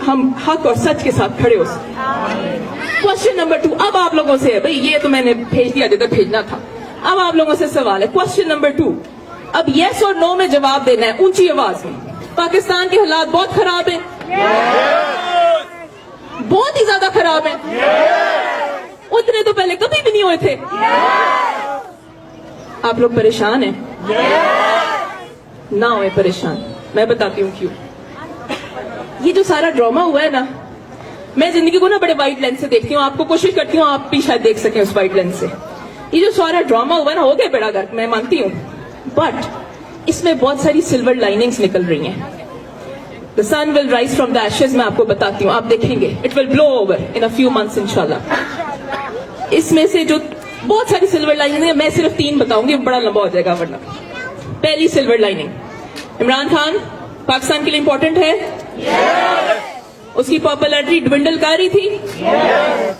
ہم حق اور سچ کے ساتھ کھڑے ہو سکیں. کوشچن نمبر 2 اب آپ لوگوں سے ہے. بھائی یہ تو میں نے بھیج دیا جدھر بھیجنا تھا. اب آپ لوگوں سے سوال ہے. کوشچن نمبر 2 اب یس اور نو میں جواب دینا ہے اونچی آواز میں. پاکستان کے حالات بہت خراب ہیں, بہت ہی زیادہ خراب ہیں. اتنے تو پہلے کبھی بھی نہیں ہوئے تھے. آپ لوگ پریشان ہیں؟ نہ ہوئے پریشان. میں بتاتی ہوں کیوں. یہ جو سارا ڈراما ہوا ہے نا, میں زندگی کو نا بڑے وائٹ لینس سے دیکھتی ہوں. آپ کو کوشش کرتی ہوں آپ بھی شاید دیکھ سکیں اس وائٹ لینس سے. یہ جو سارا ڈراما ہوا ہے نا, ہو گیا بیڑا گرک, میں مانتی ہوں, بٹ اس میں بہت ساری سلور لائننگز نکل رہی ہیں. The sun will rise from the ashes. میں آپ کو بتاتی ہوں, آپ دیکھیں گے. It will blow over in a few months انشاءاللہ. اس میں سے جو بہت ساری سلور لائننگ ہیں, میں صرف 3 بتاؤں گی, بڑا لمبا ہو جائے گا ورنہ. پہلی سلور لائننگ, عمران خان پاکستان کے لیے امپورٹنٹ ہے. اس کی پاپولرٹی ڈوینڈل کر رہی تھی.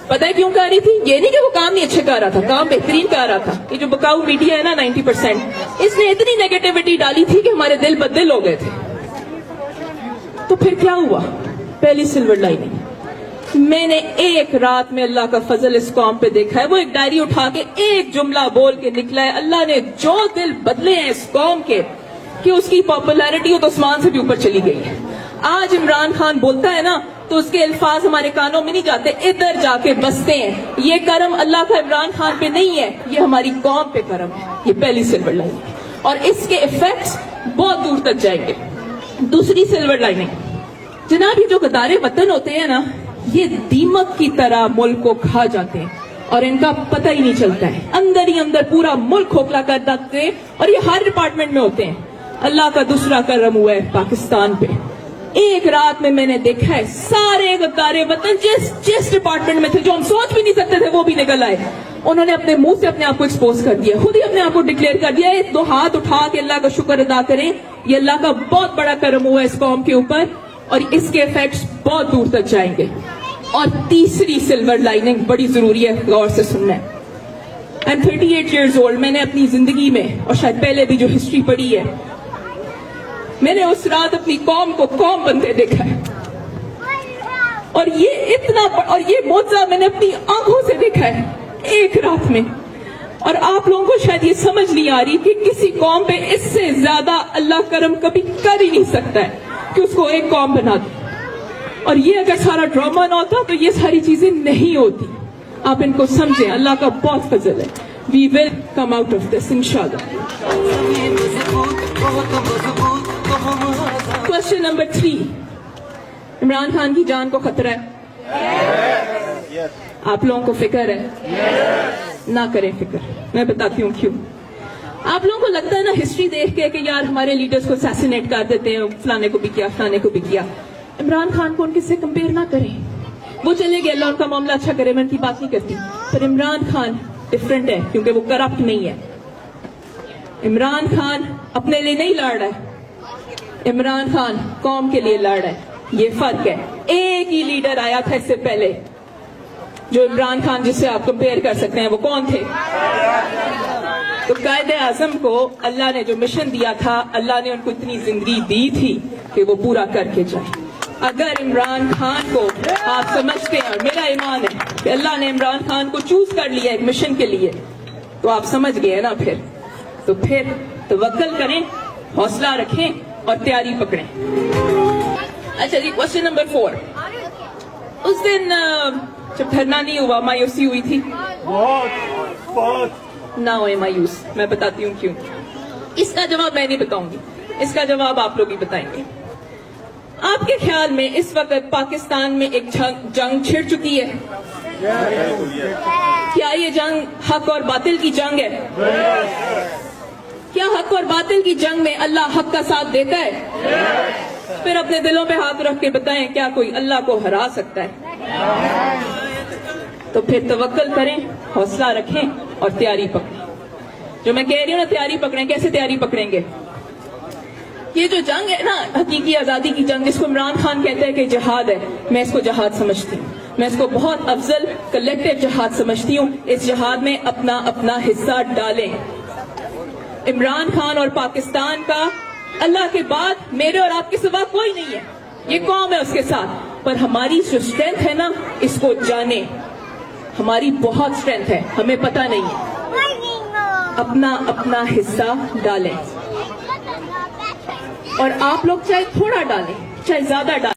پتہ ہے کیوں کر رہی تھی؟ یہ نہیں کہ وہ کام نہیں اچھے کر رہا تھا, کام بہترین کر رہا تھا. یہ جو بکاؤ میڈیا ہے نا 90%, اس نے اتنی نیگیٹیوٹی ڈالی تھی کہ ہمارے دل بدل ہو گئے تھے. تو پھر کیا ہوا؟ پہلی سلور لائننگ, میں نے ایک رات میں اللہ کا فضل اس قوم پہ دیکھا ہے. وہ ایک ڈائری اٹھا کے ایک جملہ بول کے نکلا ہے, اللہ نے جو دل بدلے ہیں اس قوم کے کہ اس کی پاپولیرٹی وہ تو آسمان سے بھی اوپر چلی گئی ہے. آج عمران خان بولتا ہے نا تو اس کے الفاظ ہمارے کانوں میں نہیں جاتے, ادھر جا کے بستے ہیں. یہ کرم اللہ کا عمران خان پہ نہیں ہے, یہ ہماری قوم پہ کرم ہے. یہ پہلی سلور لائننگ, اور اس کے ایفیکٹس بہت دور تک جائیں گے. دوسری سلور لائننگ, جناب یہ جو غدارے وطن ہوتے ہیں نا, یہ دیمک کی طرح ملک کو کھا جاتے ہیں اور ان کا پتہ ہی نہیں چلتا ہے. اندر ہی اندر پورا ملک کھوکھلا کر دیتے ہیں, اور یہ ہر ڈپارٹمنٹ میں ہوتے ہیں. اللہ کا دوسرا کرم ہوا ہے پاکستان پہ. ایک رات میں نے دیکھا ہے سارے غدارے وطن جس ڈپارٹمنٹ میں تھے, جو ہم سوچ بھی نہیں سکتے تھے, وہ بھی نکل آئے. انہوں نے اپنے منہ سے اپنے آپ کو ایکسپوز کر دیا, خود ہی اپنے آپ کو ڈکلیئر کر دیا. 2 ہاتھ اٹھا کے اللہ کا شکر ادا کریں. یہ اللہ کا بہت بڑا کرم ہوا ہے اس قوم کے اوپر, اور اس کے ایفیکٹس بہت دور تک جائیں گے. اور تیسری سلور لائننگ بڑی ضروری ہے, غور سے سننا ہے. I'm 38 years old. میں نے اپنی زندگی میں, اور شاید پہلے بھی جو ہسٹری پڑھی ہے, میں نے اس رات اپنی قوم کو قوم بنتے دیکھا ہے. اور یہ اتنا, اور یہ معجزہ میں نے اپنی آنکھوں سے دیکھا ہے ایک رات میں. اور آپ لوگوں کو شاید یہ سمجھ نہیں آ رہی کہ کسی قوم پہ اس سے زیادہ اللہ کرم کبھی کر ہی نہیں سکتا ہے کہ اس کو ایک قوم بنا دے. اور یہ اگر سارا ڈراما نہ ہوتا تو یہ ساری چیزیں نہیں ہوتی. آپ ان کو سمجھیں, اللہ کا بہت فضل ہے. We will come out of this انشاءاللہ. Question number 3, عمران خان کی جان کو خطرہ ہے. آپ لوگوں کو فکر ہے؟ نہ کریں فکر, میں بتاتی ہوں کیوں. آپ لوگوں کو لگتا ہے نا ہسٹری دیکھ کے کہ یار ہمارے لیڈرز کو اسیسینیٹ کر دیتے ہیں, فلانے کو بھی کیا, فلانے کو بھی کیا. عمران خان کو ان کے سے کمپیئر نہ کریں. وہ چلے گئے, اللہ ان کا معاملہ اچھا کرے, میں ان کی بات نہیں کرتی. پر عمران خان ڈفرنٹ ہے کیونکہ وہ کرپٹ نہیں ہے. عمران خان اپنے لیے نہیں لڑ رہا ہے, عمران خان قوم کے لیے لڑ رہا ہے. یہ فرق ہے. ایک ہی لیڈر آیا تھا اس سے پہلے جو عمران خان جس سے آپ کمپیئر کر سکتے ہیں, وہ کون تھے؟ تو قائد اعظم کو اللہ نے جو مشن دیا تھا, اللہ نے ان کو اتنی زندگی دی تھی کہ وہ پورا کر کے جائے. اگر عمران خان کو آپ سمجھتے ہیں, اور میرا ایمان ہے کہ اللہ نے عمران خان کو چوز کر لیا ایک مشن کے لیے, تو آپ سمجھ گئے نا. پھر توکل کریں, حوصلہ رکھیں اور تیاری پکڑیں. اچھا جی, کوسچن نمبر 4. اس دن جب دھرنا نہیں ہوا, مایوسی ہوئی تھی. نہ ہوئے مایوس, میں بتاتی ہوں کیوں. اس کا جواب میں نہیں بتاؤں گی, اس کا جواب آپ لوگ ہی بتائیں گے. آپ کے خیال میں اس وقت پاکستان میں ایک جنگ چھڑ چکی ہے؟ کیا یہ جنگ حق اور باطل کی جنگ ہے؟ کیا حق اور باطل کی جنگ میں اللہ حق کا ساتھ دیتا ہے؟ پھر اپنے دلوں پہ ہاتھ رکھ کے بتائیں, کیا کوئی اللہ کو ہرا سکتا ہے؟ تو پھر توکل کریں, حوصلہ رکھیں اور تیاری پکڑیں. جو میں کہہ رہی ہوں نا, تیاری پکڑیں. کیسے تیاری پکڑیں گے؟ یہ جو جنگ ہے نا, حقیقی آزادی کی جنگ, جس کو عمران خان کہتے ہیں کہ جہاد ہے, میں اس کو جہاد سمجھتی ہوں. میں اس کو بہت افضل کلیکٹیو جہاد سمجھتی ہوں. اس جہاد میں اپنا اپنا حصہ ڈالیں. عمران خان اور پاکستان کا اللہ کے بعد میرے اور آپ کے سوا کوئی نہیں ہے. یہ قوم ہے اس کے ساتھ. پر ہماری جو اسٹرینتھ ہے نا اس کو جانے. ہماری بہت اسٹرینتھ ہے, ہمیں پتہ نہیں ہے. اپنا اپنا حصہ ڈالیں, اور آپ لوگ چاہے تھوڑا ڈالیں چاہے زیادہ ڈالیں.